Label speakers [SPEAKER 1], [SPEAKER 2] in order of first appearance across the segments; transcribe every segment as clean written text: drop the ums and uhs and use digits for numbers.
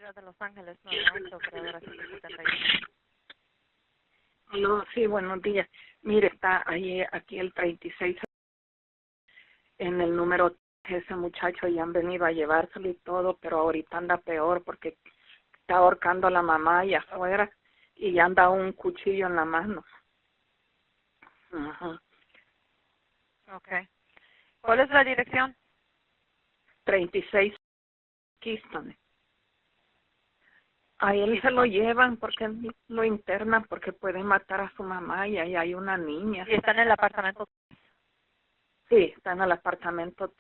[SPEAKER 1] Ciudad de Los Ángeles, 911, operadora 171.
[SPEAKER 2] No, sí, buenos días. Mire, está ahí, aquí el 36 en el número 3, ese muchacho, y han venido a llevárselo y todo, pero ahorita anda peor porque está ahorcando a la mamá allá afuera y anda un cuchillo en la mano. Ajá.
[SPEAKER 1] Okay. ¿Cuál es la dirección?
[SPEAKER 2] 36 Keystone. A él se lo llevan porque lo internan porque puede matar a su mamá y ahí hay una niña.
[SPEAKER 1] ¿Y está en el apartamento?
[SPEAKER 2] Sí, está en el apartamento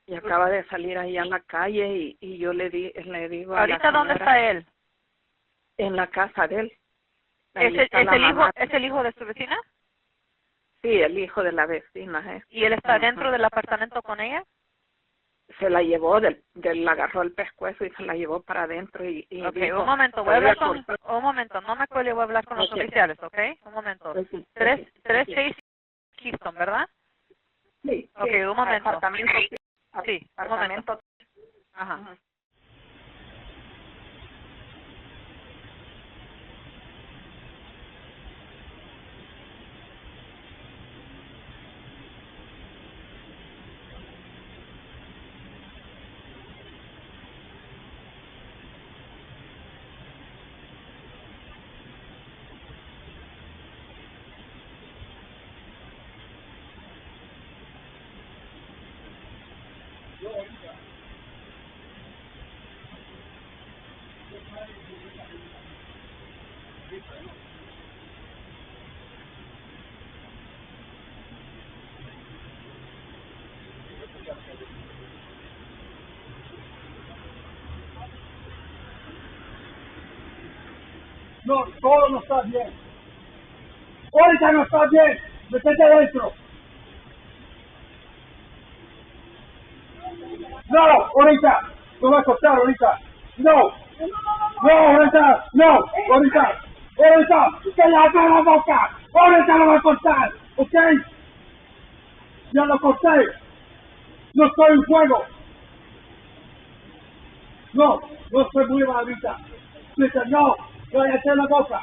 [SPEAKER 2] y acaba de salir ahí a la calle y yo le digo a la
[SPEAKER 1] ¿Ahorita dónde
[SPEAKER 2] señora,
[SPEAKER 1] está él?
[SPEAKER 2] en la casa de él. Ahí
[SPEAKER 1] ¿Es
[SPEAKER 2] está la mamá.
[SPEAKER 1] el hijo de su vecina?
[SPEAKER 2] Sí, el hijo de la vecina.
[SPEAKER 1] ¿Y él está dentro del apartamento con ella?
[SPEAKER 2] Se la llevó, la agarró el pescuezo y se la llevó para adentro y
[SPEAKER 1] Ok,
[SPEAKER 2] dijo,
[SPEAKER 1] un momento, voy a hablar con... Un momento, no me cuelgue, voy a hablar con los oficiales, ¿ok? Un momento. 36 Keystone, ¿verdad?
[SPEAKER 2] Sí.
[SPEAKER 1] Ok, un momento.
[SPEAKER 2] Apartamento.
[SPEAKER 1] Sí, un momento. Ajá.
[SPEAKER 3] No, todo no está bien. Ahorita no está bien. Métete adentro. No, ahorita. No va a cortar ahorita. No. No, ahorita. No, ahorita. Ahorita. Cállate la boca. Ahorita lo va a cortar. ¿Ok? Ya lo corté. No estoy en fuego. No, no se mueva ahorita. Dice, no. Cállate la boca.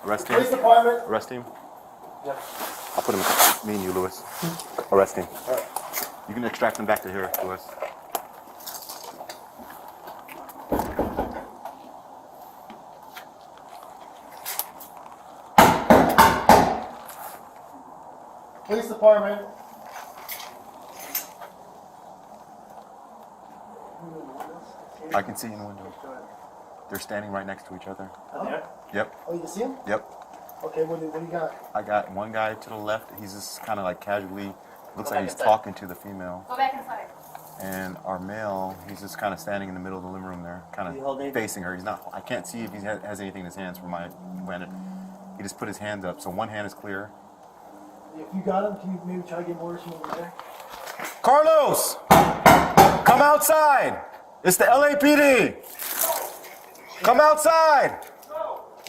[SPEAKER 4] Arrest him.
[SPEAKER 3] Police department.
[SPEAKER 4] Arrest him.
[SPEAKER 3] Yep.
[SPEAKER 4] I'll put him. Me and you, Lewis. Arrest him. You can extract him back to here, Lewis.
[SPEAKER 3] Police department.
[SPEAKER 4] I can see in the window. They're standing right next to each other.
[SPEAKER 3] There?
[SPEAKER 4] Yep.
[SPEAKER 3] Oh, you can see him?
[SPEAKER 4] Yep.
[SPEAKER 3] Okay, what do you got?
[SPEAKER 4] I got one guy to the left. He's just kind of like casually, looks like he's talking to the female.
[SPEAKER 1] Go back inside.
[SPEAKER 4] And our male, he's just kind of standing in the middle of the living room there, kind of facing her. He's not. I can't see if he has anything in his hands from my vantage. He just put his hands up, so one hand is clear.
[SPEAKER 3] If you got him, can you maybe try to get more from over there?
[SPEAKER 4] Carlos, come outside. It's the LAPD. Come outside.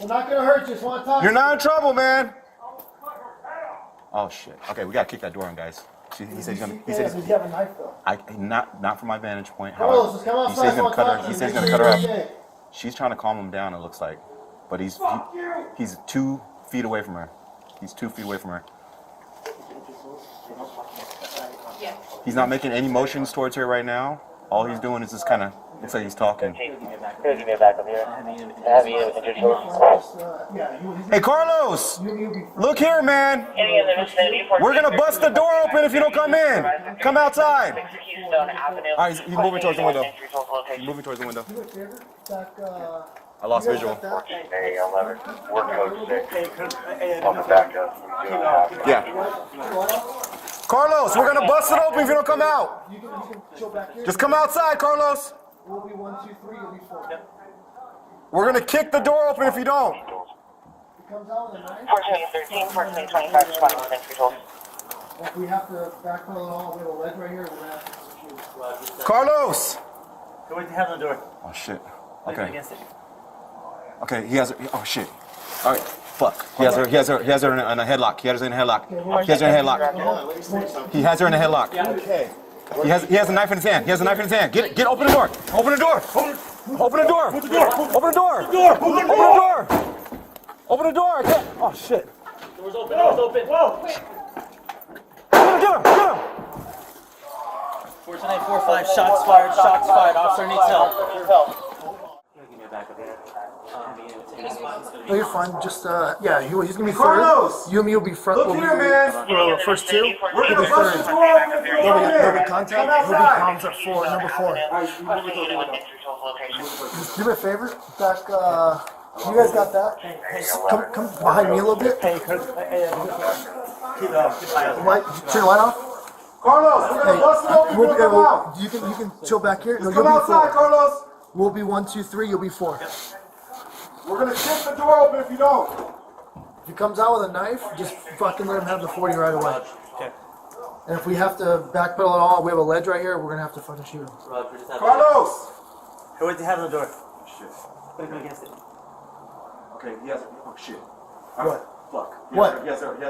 [SPEAKER 3] We're not gonna hurt you. Just want to talk.
[SPEAKER 4] You're not in trouble, man. Oh shit. Okay, we gotta kick that door in, guys. He said he's gonna. He said
[SPEAKER 3] Does he have a knife though?
[SPEAKER 4] not from my vantage point.
[SPEAKER 3] Carlos, just come outside.
[SPEAKER 4] He said he's gonna cut her.
[SPEAKER 3] Talk to
[SPEAKER 4] He
[SPEAKER 3] you.
[SPEAKER 4] said he's
[SPEAKER 3] Make
[SPEAKER 4] gonna cut her
[SPEAKER 3] sure you're
[SPEAKER 4] up.
[SPEAKER 3] okay.
[SPEAKER 4] She's trying to calm him down. It looks like, but he's 2 feet away from her. He's 2 feet away from her. He's not making any motions towards her right now. All he's doing is just kind of looks like he's talking.
[SPEAKER 5] Here, give me a back up here. Have you introduced?
[SPEAKER 4] Hey, Carlos! Look here, man! We're gonna bust the door open if you don't come in. Come outside. All right, he's moving towards the window. He's moving towards the window. I lost visual.
[SPEAKER 5] 14 day 11. Work code 6. On the back up.
[SPEAKER 4] Yeah. Carlos, we're gonna bust it open if you don't come out.
[SPEAKER 6] You can chill back here.
[SPEAKER 4] Just come outside, Carlos.
[SPEAKER 6] We'll be 1, 2, 3. You'll be 4.
[SPEAKER 4] We're gonna kick the door open if you don't.
[SPEAKER 6] He comes out with a knife.
[SPEAKER 5] 1413, 1425, 20 entry tools.
[SPEAKER 6] If we have to backpedal it all, we have a ledge right here. We're gonna have to shoot.
[SPEAKER 4] Carlos.
[SPEAKER 7] Go with the hand on the door.
[SPEAKER 4] Oh shit.
[SPEAKER 7] Lean
[SPEAKER 4] Okay.
[SPEAKER 7] against it.
[SPEAKER 4] Okay. He has her. Oh shit. All right. Fuck. He has her in a headlock. He has her in a headlock. He has her in a headlock. He has her in a headlock.
[SPEAKER 6] Okay.
[SPEAKER 4] He has a knife in his hand. He has a knife in his hand. Get open the door. Open the door. Open the door. Open the door. Open the door. Open the door. Open the door. I can't. Oh shit.
[SPEAKER 7] Door's open. Door's open. Whoa.
[SPEAKER 4] Get him. Get him.
[SPEAKER 7] 4945. Shots fired. Shots fired. Officer needs help. Give me a backup here.
[SPEAKER 6] No, you're fine. Just yeah, he's gonna be third.
[SPEAKER 4] Carlos!
[SPEAKER 6] You and me will be front.
[SPEAKER 4] Look
[SPEAKER 6] We'll
[SPEAKER 4] here, man.
[SPEAKER 6] be first two.
[SPEAKER 4] We're
[SPEAKER 6] He'll
[SPEAKER 4] gonna
[SPEAKER 6] be
[SPEAKER 4] bust
[SPEAKER 6] third.
[SPEAKER 4] the door open if you don't come
[SPEAKER 6] There'll be
[SPEAKER 4] in.
[SPEAKER 6] contact.
[SPEAKER 4] Come
[SPEAKER 6] He'll be
[SPEAKER 4] outside.
[SPEAKER 6] comms at 4, number 4. Just do me a favor. Back. You guys got that? Come behind me a little bit. Light, turn the light off.
[SPEAKER 4] Carlos, we're gonna bust it open if you don't come out.
[SPEAKER 6] You can chill back here. No,
[SPEAKER 4] Come
[SPEAKER 6] you'll be
[SPEAKER 4] outside,
[SPEAKER 6] 4.
[SPEAKER 4] Carlos.
[SPEAKER 6] We'll be 1, 2, 3. You'll be 4.
[SPEAKER 4] We're gonna kick the door open if you don't.
[SPEAKER 6] If he comes out with a knife, just fucking let him have the 40 right away.
[SPEAKER 7] Okay.
[SPEAKER 6] And if we have to backpedal it all, we have a ledge right here. We're gonna have to fucking shoot him.
[SPEAKER 7] Roger, just have
[SPEAKER 4] Carlos.
[SPEAKER 7] Go with the hand on the door.
[SPEAKER 4] Shit.
[SPEAKER 7] Lean against it.
[SPEAKER 4] Okay, he has. Oh shit.
[SPEAKER 6] What?
[SPEAKER 4] Fuck.
[SPEAKER 6] What?
[SPEAKER 4] He has her in a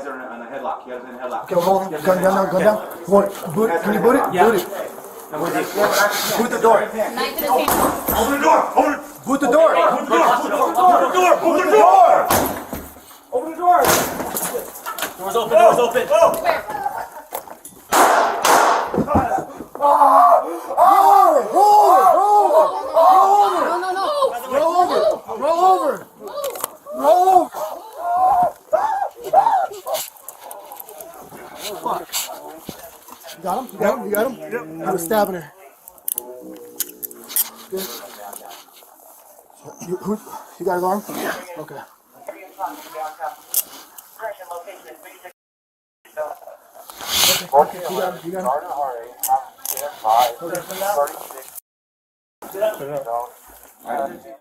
[SPEAKER 4] headlock. He has her in a headlock.
[SPEAKER 6] Okay, hold on. Gun down, gun down. Boot it. Can you boot it?
[SPEAKER 7] Yeah.
[SPEAKER 6] Boot it. Boot the door.
[SPEAKER 4] Open the door. Open it.
[SPEAKER 6] Boot the door.
[SPEAKER 4] Open the door. Open the door. Open the door. Open the door.
[SPEAKER 7] Door's open. Door's open.
[SPEAKER 6] Roll over. Fuck. You got him? You got him? Yep. I was stabbing her. Good. You got his arm? Yeah. Okay. You got him? Okay.